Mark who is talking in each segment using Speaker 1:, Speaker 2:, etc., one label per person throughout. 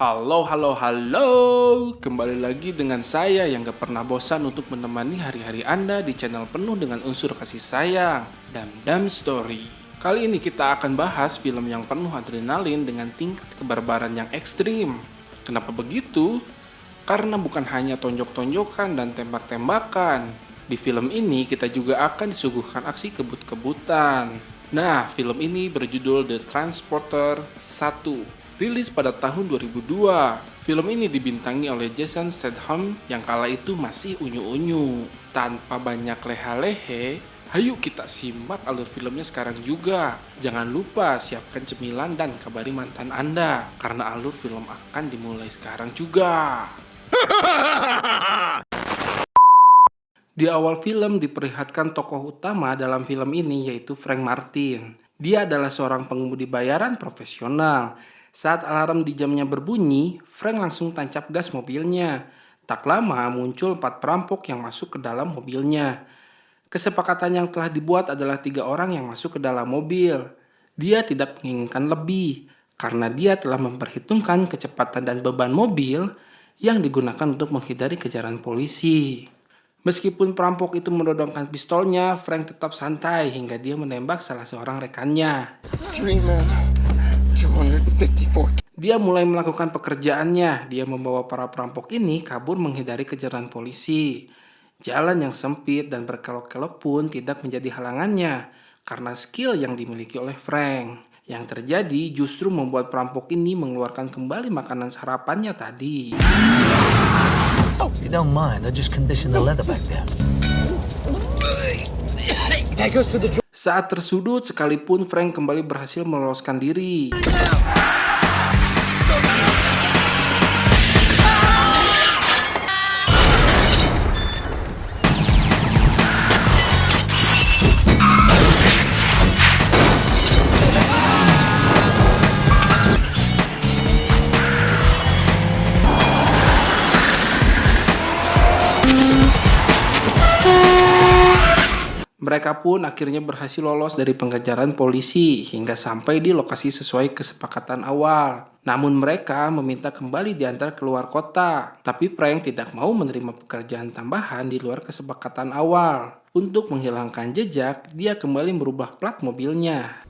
Speaker 1: Halo, halo, halo. Kembali lagi dengan saya yang gak pernah bosan untuk menemani hari-hari Anda di channel penuh dengan unsur kasih sayang, Damdam Story. Kali ini kita akan bahas film yang penuh adrenalin dengan tingkat kebarbaran yang ekstrim. Kenapa begitu? Karena bukan hanya tonjok-tonjokan dan tembak-tembakan. Di film ini kita juga akan disuguhkan aksi kebut-kebutan. Nah, film ini berjudul The Transporter 1. Rilis pada tahun 2002. Film ini dibintangi oleh Jason Statham yang kala itu masih unyu-unyu. Tanpa banyak leha-lehe, hayu kita simak alur filmnya sekarang juga. Jangan lupa siapkan cemilan dan kabari mantan Anda, karena alur film akan dimulai sekarang juga. Di awal film diperlihatkan tokoh utama dalam film ini yaitu Frank Martin. Dia adalah seorang pengemudi bayaran profesional. Saat alarm di jamnya berbunyi, Frank langsung tancap gas mobilnya. Tak lama muncul 4 perampok yang masuk ke dalam mobilnya. Kesepakatan yang telah dibuat adalah 3 orang yang masuk ke dalam mobil. Dia tidak menginginkan lebih, karena dia telah memperhitungkan kecepatan dan beban mobil yang digunakan untuk menghindari kejaran polisi. Meskipun perampok itu menodongkan pistolnya, Frank tetap santai hingga dia menembak salah seorang rekannya. Dia mulai melakukan pekerjaannya. Dia membawa para perampok ini kabur menghindari kejaran polisi. Jalan yang sempit dan berkelok-kelok pun tidak menjadi halangannya karena skill yang dimiliki oleh Frank. Yang terjadi justru membuat perampok ini mengeluarkan kembali makanan sarapannya tadi.
Speaker 2: You don't mind, I just conditioned the leather back there.
Speaker 1: Saat tersudut sekalipun, Frank kembali berhasil meloloskan diri. Mereka pun akhirnya berhasil lolos dari pengejaran polisi hingga sampai di lokasi sesuai kesepakatan awal. Namun mereka meminta kembali diantar keluar kota. Tapi Frank tidak mau menerima pekerjaan tambahan di luar kesepakatan awal. Untuk menghilangkan jejak, dia kembali merubah plat mobilnya.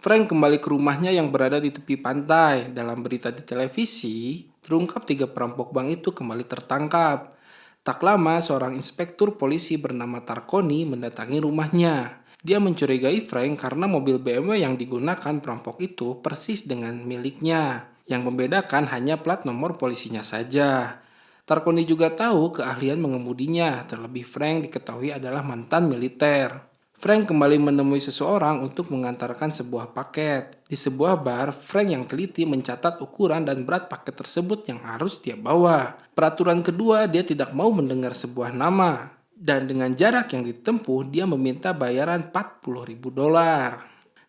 Speaker 1: Frank kembali ke rumahnya yang berada di tepi pantai. Dalam berita di televisi, terungkap 3 perampok bank itu kembali tertangkap. Tak lama, seorang inspektur polisi bernama Tarconi mendatangi rumahnya. Dia mencurigai Frank karena mobil BMW yang digunakan perampok itu persis dengan miliknya. Yang membedakan hanya plat nomor polisinya saja. Tarconi juga tahu keahlian mengemudinya, terlebih Frank diketahui adalah mantan militer. Frank kembali menemui seseorang untuk mengantarkan sebuah paket. Di sebuah bar, Frank yang teliti mencatat ukuran dan berat paket tersebut yang harus dia bawa. Peraturan kedua, dia tidak mau mendengar sebuah nama. Dan dengan jarak yang ditempuh, dia meminta bayaran $40.000.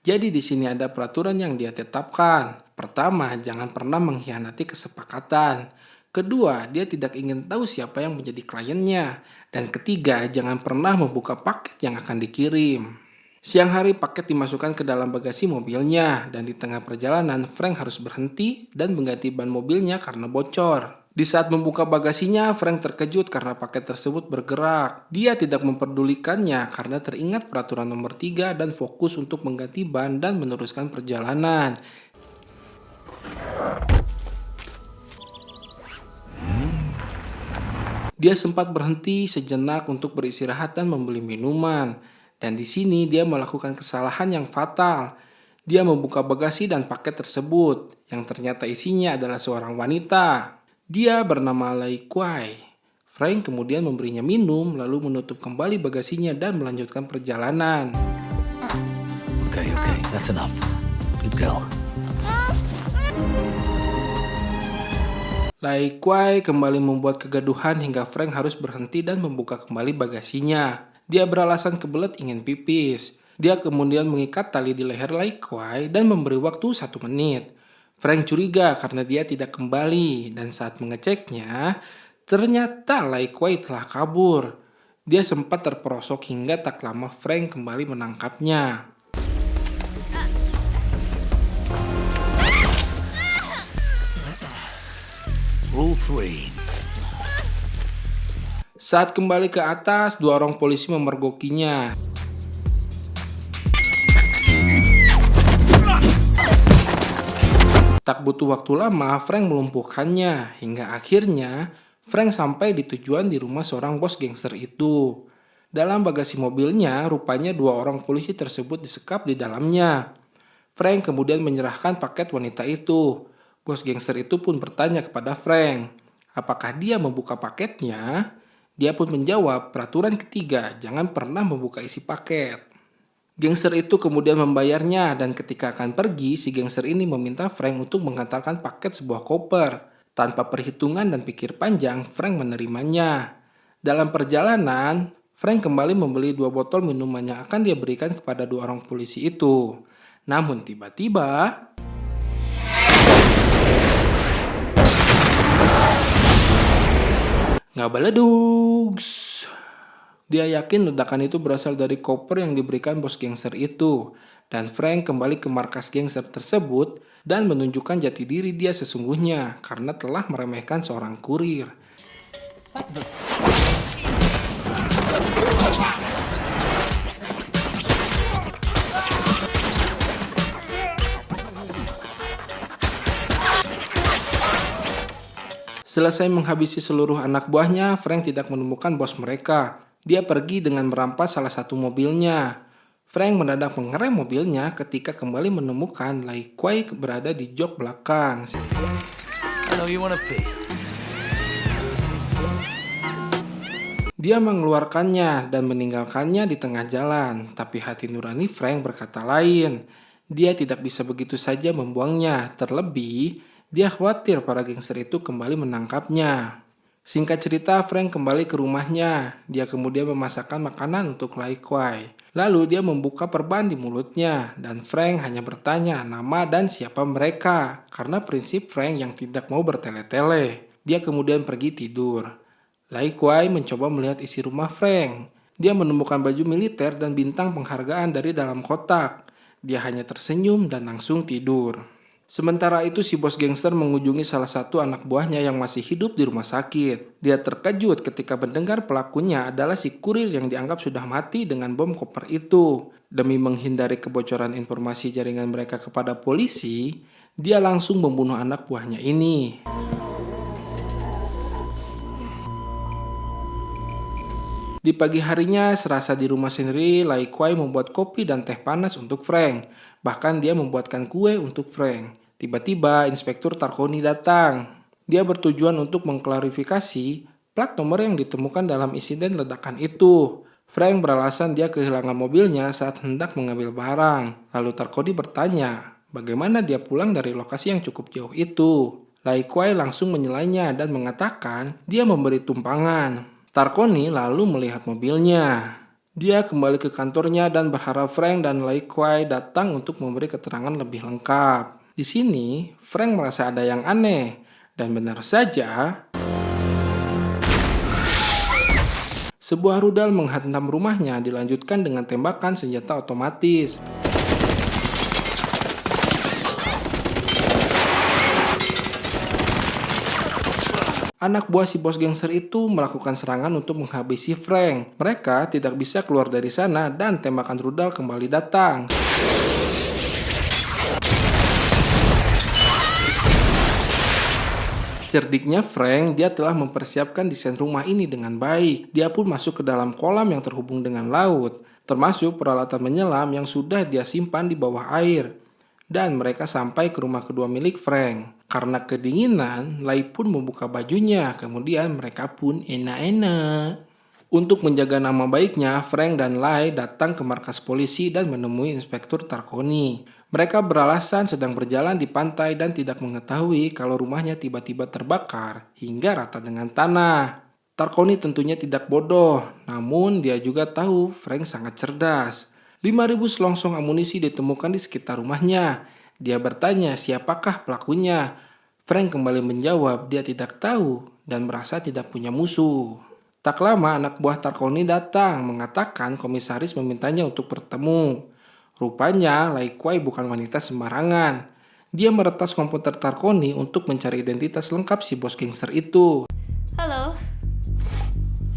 Speaker 1: Jadi di sini ada peraturan yang dia tetapkan. Pertama, jangan pernah mengkhianati kesepakatan. Kedua, dia tidak ingin tahu siapa yang menjadi kliennya. Dan ketiga, jangan pernah membuka paket yang akan dikirim. Siang hari paket dimasukkan ke dalam bagasi mobilnya dan di tengah perjalanan Frank harus berhenti dan mengganti ban mobilnya karena bocor. Di saat membuka bagasinya, Frank terkejut karena paket tersebut bergerak. Dia tidak memperdulikannya karena teringat peraturan nomor 3 dan fokus untuk mengganti ban dan meneruskan perjalanan. Dia sempat berhenti sejenak untuk beristirahat dan membeli minuman. Dan di sini dia melakukan kesalahan yang fatal. Dia membuka bagasi dan paket tersebut, yang ternyata isinya adalah seorang wanita. Dia bernama Lai Kwai. Frank kemudian memberinya minum, lalu menutup kembali bagasinya dan melanjutkan perjalanan.
Speaker 2: Okay, that's enough. Good girl.
Speaker 1: Lai Kwai kembali membuat kegaduhan hingga Frank harus berhenti dan membuka kembali bagasinya. Dia beralasan kebelet ingin pipis. Dia kemudian mengikat tali di leher Lai Kwai dan memberi waktu 1 menit. Frank curiga karena dia tidak kembali dan saat mengeceknya, ternyata Lai Kwai telah kabur. Dia sempat terperosok hingga tak lama Frank kembali menangkapnya.
Speaker 2: Rule 3.
Speaker 1: Saat kembali ke atas, dua orang polisi memergokinya. Tak butuh waktu lama, Frank melumpuhkannya, hingga akhirnya Frank sampai di tujuan di rumah seorang bos gangster itu. Dalam bagasi mobilnya, rupanya dua orang polisi tersebut disekap di dalamnya. Frank kemudian menyerahkan paket wanita itu. Bos gangster itu pun bertanya kepada Frank, apakah dia membuka paketnya? Dia pun menjawab, peraturan ketiga, jangan pernah membuka isi paket. Gangster itu kemudian membayarnya dan ketika akan pergi, si gangster ini meminta Frank untuk mengantarkan paket sebuah koper. Tanpa perhitungan dan pikir panjang, Frank menerimanya. Dalam perjalanan, Frank kembali membeli 2 botol minuman yang akan dia berikan kepada dua orang polisi itu. Namun tiba-tiba, ngabaladugs. Dia yakin ledakan itu berasal dari koper yang diberikan bos gangster itu. Dan Frank kembali ke markas gangster tersebut dan menunjukkan jati diri dia sesungguhnya karena telah meremehkan seorang kurir. Selesai menghabisi seluruh anak buahnya, Frank tidak menemukan bos mereka. Dia pergi dengan merampas salah satu mobilnya. Frank mendadak mengerem mobilnya ketika kembali menemukan Lai Kwai berada di jok belakang.
Speaker 2: I know you wanna pee.
Speaker 1: Dia mengeluarkannya dan meninggalkannya di tengah jalan, tapi hati nurani Frank berkata lain. Dia tidak bisa begitu saja membuangnya, terlebih dia khawatir para gangster itu kembali menangkapnya. Singkat cerita, Frank kembali ke rumahnya. Dia kemudian memasakkan makanan untuk Lai Kwai. Lalu dia membuka perban di mulutnya, dan Frank hanya bertanya nama dan siapa mereka, karena prinsip Frank yang tidak mau bertele-tele. Dia kemudian pergi tidur. Lai Kwai mencoba melihat isi rumah Frank. Dia menemukan baju militer dan bintang penghargaan dari dalam kotak. Dia hanya tersenyum dan langsung tidur. Sementara itu si bos gangster mengunjungi salah satu anak buahnya yang masih hidup di rumah sakit. Dia terkejut ketika mendengar pelakunya adalah si kurir yang dianggap sudah mati dengan bom koper itu. Demi menghindari kebocoran informasi jaringan mereka kepada polisi, dia langsung membunuh anak buahnya ini. Di pagi harinya, serasa di rumah sendiri, Lai Kwai membuat kopi dan teh panas untuk Frank. Bahkan dia membuatkan kue untuk Frank. Tiba-tiba, Inspektur Tarkoni datang. Dia bertujuan untuk mengklarifikasi plat nomor yang ditemukan dalam insiden ledakan itu. Frank beralasan dia kehilangan mobilnya saat hendak mengambil barang. Lalu Tarkoni bertanya, bagaimana dia pulang dari lokasi yang cukup jauh itu? Lai Kwai langsung menyelainya dan mengatakan dia memberi tumpangan. Tarkoni lalu melihat mobilnya. Dia kembali ke kantornya dan berharap Frank dan Lai Kwai datang untuk memberi keterangan lebih lengkap. Di sini, Frank merasa ada yang aneh. Dan benar saja, sebuah rudal menghantam rumahnya dilanjutkan dengan tembakan senjata otomatis. Anak buah si bos gangster itu melakukan serangan untuk menghabisi Frank. Mereka tidak bisa keluar dari sana dan tembakan rudal kembali datang. Cerdiknya Frank, dia telah mempersiapkan desain rumah ini dengan baik. Dia pun masuk ke dalam kolam yang terhubung dengan laut, termasuk peralatan menyelam yang sudah dia simpan di bawah air. Dan mereka sampai ke rumah kedua milik Frank. Karena kedinginan, Lai pun membuka bajunya, kemudian mereka pun enak-enak. Untuk menjaga nama baiknya, Frank dan Lai datang ke markas polisi dan menemui Inspektur Tarkoni. Mereka beralasan sedang berjalan di pantai dan tidak mengetahui kalau rumahnya tiba-tiba terbakar hingga rata dengan tanah. Tarkoni tentunya tidak bodoh, namun dia juga tahu Frank sangat cerdas. 5.000 selongsong amunisi ditemukan di sekitar rumahnya. Dia bertanya siapakah pelakunya. Frank kembali menjawab dia tidak tahu dan merasa tidak punya musuh. Tak lama anak buah Tarkoni datang mengatakan komisaris memintanya untuk bertemu. Rupanya Lai Kwai bukan wanita sembarangan. Dia meretas komputer Tarkoni untuk mencari identitas lengkap si bos gangster itu.
Speaker 3: Hello.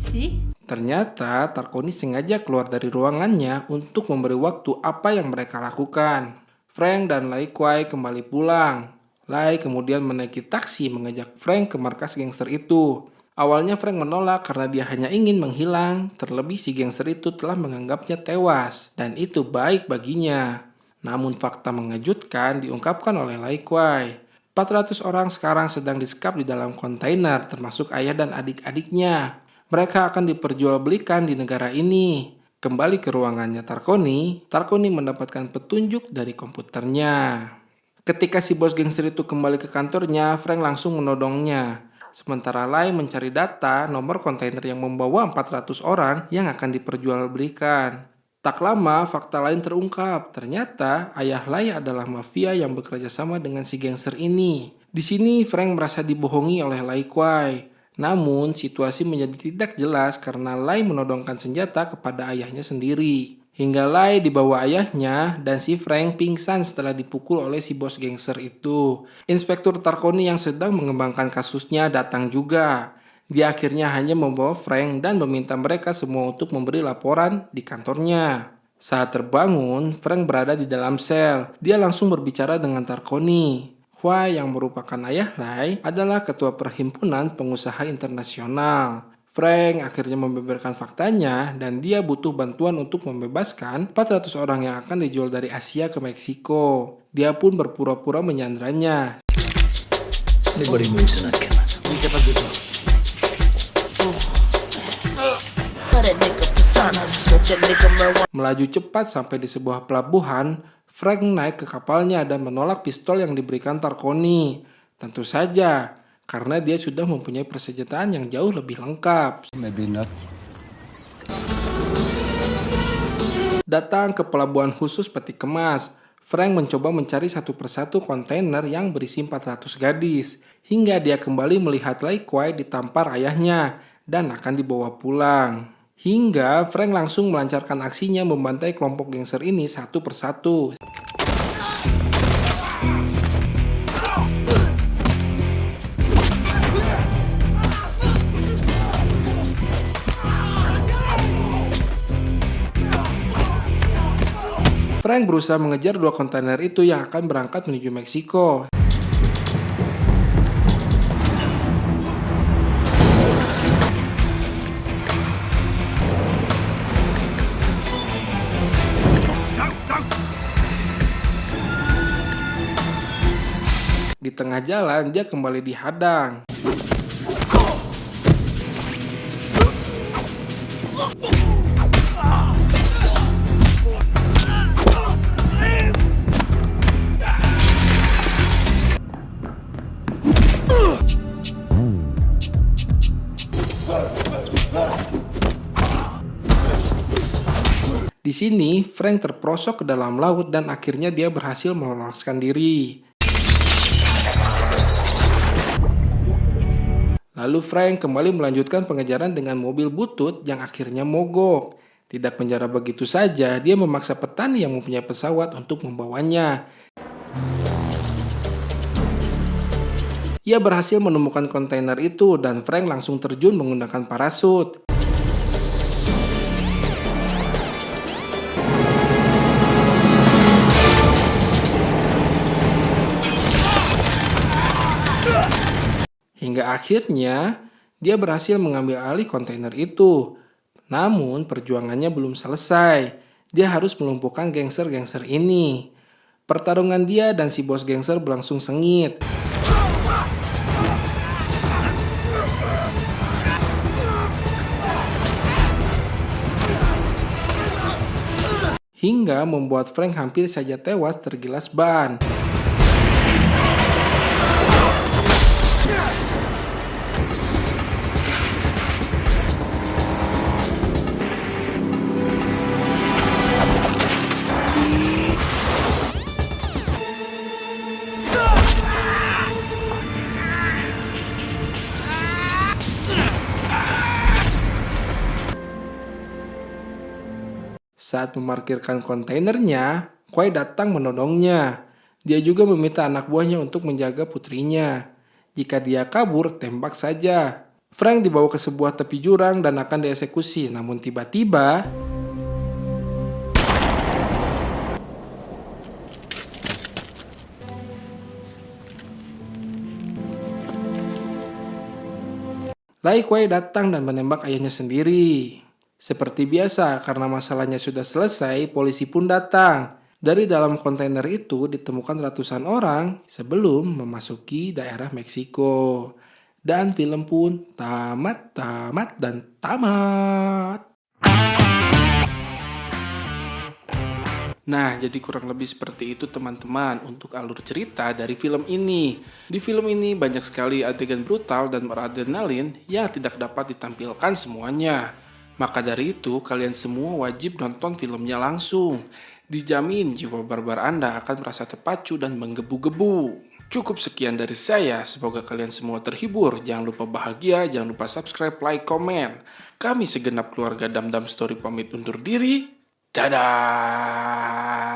Speaker 3: See?
Speaker 1: Ternyata Tarkoni sengaja keluar dari ruangannya untuk memberi waktu apa yang mereka lakukan. Frank dan Lai Kwai kembali pulang. Lai kemudian menaiki taksi mengajak Frank ke markas gangster itu. Awalnya Frank menolak karena dia hanya ingin menghilang, terlebih si gangster itu telah menganggapnya tewas, dan itu baik baginya. Namun fakta mengejutkan diungkapkan oleh Lai Kwai. 400 orang sekarang sedang disekap di dalam kontainer, termasuk ayah dan adik-adiknya. Mereka akan diperjualbelikan di negara ini. Kembali ke ruangannya Tarkoni, Tarkoni mendapatkan petunjuk dari komputernya. Ketika si bos gangster itu kembali ke kantornya, Frank langsung menodongnya. Sementara Lai mencari data nomor kontainer yang membawa 400 orang yang akan diperjualbelikan. Tak lama, fakta lain terungkap. Ternyata ayah Lai adalah mafia yang bekerja sama dengan si gangster ini. Di sini Frank merasa dibohongi oleh Lai Kwai. Namun, situasi menjadi tidak jelas karena Lai menodongkan senjata kepada ayahnya sendiri. Hingga Lai dibawa ayahnya dan si Frank pingsan setelah dipukul oleh si bos gangster itu. Inspektur Tarkoni yang sedang mengembangkan kasusnya datang juga. Dia akhirnya hanya membawa Frank dan meminta mereka semua untuk memberi laporan di kantornya. Saat terbangun, Frank berada di dalam sel. Dia langsung berbicara dengan Tarkoni. Hua yang merupakan ayah Lai adalah ketua perhimpunan pengusaha internasional. Frank akhirnya membeberkan faktanya dan dia butuh bantuan untuk membebaskan 400 orang yang akan dijual dari Asia ke Meksiko. Dia pun berpura-pura menyandranya.
Speaker 2: Anybody moves in that camera.
Speaker 1: Melaju cepat sampai di sebuah pelabuhan, Frank naik ke kapalnya dan menolak pistol yang diberikan Tarkoni. Tentu saja, karena dia sudah mempunyai persenjataan yang jauh lebih lengkap.
Speaker 4: Maybe not.
Speaker 1: Datang ke pelabuhan khusus peti kemas, Frank mencoba mencari satu persatu kontainer yang berisi 400 gadis, hingga dia kembali melihat Lai Kwai ditampar ayahnya dan akan dibawa pulang. Hingga Frank langsung melancarkan aksinya membantai kelompok gangster ini satu persatu. Frank berusaha mengejar dua kontainer itu yang akan berangkat menuju Meksiko. Di tengah jalan, dia kembali dihadang. Di sini, Frank terperosok ke dalam laut dan akhirnya dia berhasil meloloskan diri. Lalu Frank kembali melanjutkan pengejaran dengan mobil butut yang akhirnya mogok. Tidak penjara begitu saja, dia memaksa petani yang mempunyai pesawat untuk membawanya. Ia berhasil menemukan kontainer itu dan Frank langsung terjun menggunakan parasut. Hingga akhirnya, dia berhasil mengambil alih kontainer itu. Namun, perjuangannya belum selesai. Dia harus melumpuhkan gangster-gangster ini. Pertarungan dia dan si bos gangster berlangsung sengit. Hingga membuat Frank hampir saja tewas tergilas ban. Saat memarkirkan kontainernya, Kwai datang menodongnya. Dia juga meminta anak buahnya untuk menjaga putrinya. Jika dia kabur, tembak saja. Frank dibawa ke sebuah tepi jurang dan akan dieksekusi. Namun tiba-tiba, Lai Kuai datang dan menembak ayahnya sendiri. Seperti biasa, karena masalahnya sudah selesai, polisi pun datang. Dari dalam kontainer itu ditemukan ratusan orang sebelum memasuki daerah Meksiko. Dan film pun tamat, tamat, dan tamat. Nah, jadi kurang lebih seperti itu teman-teman untuk alur cerita dari film ini. Di film ini banyak sekali adegan brutal dan beradrenalin yang tidak dapat ditampilkan semuanya. Maka dari itu, kalian semua wajib nonton filmnya langsung. Dijamin jiwa barbar Anda akan merasa terpacu dan menggebu-gebu. Cukup sekian dari saya, semoga kalian semua terhibur. Jangan lupa bahagia, jangan lupa subscribe, like, komen. Kami segenap keluarga Dam Dam Story pamit undur diri. Dadah!